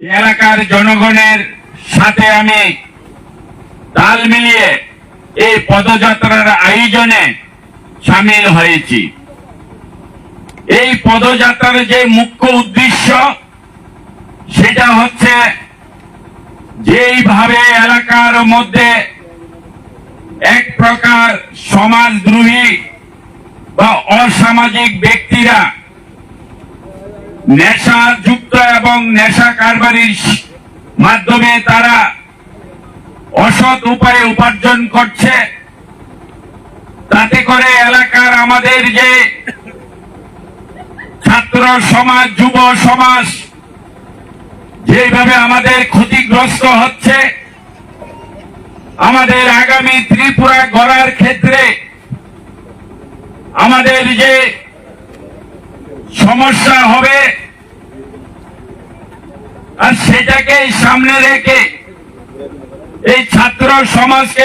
এলাকার জনগণের সাথে আমি তাল মিলিয়ে এই পদযাত্রার আয়োজনে সামিল হয়েছি। এই পদযাত্রার যে মুখ্য উদ্দেশ্য সেটা হচ্ছে যেইভাবে এলাকার মধ্যে এক প্রকার সমাজদ্রোহী বা অসামাজিক ব্যক্তিরা নেশাযুক্ত এবং নেশা কারবারির মাধ্যমে তারা অসৎ উপায়ে উপার্জন করছে, তাতে করে এলাকার আমাদের যে ছাত্র সমাজ, যুব সমাজ যেভাবে আমাদের ক্ষতিগ্রস্ত হচ্ছে, আমাদের আগামী ত্রিপুরা গড়ার ক্ষেত্রে আমাদের যে সমস্যা হবে আর সেটাকে সামনে রেখে এই ছাত্র সমাজকে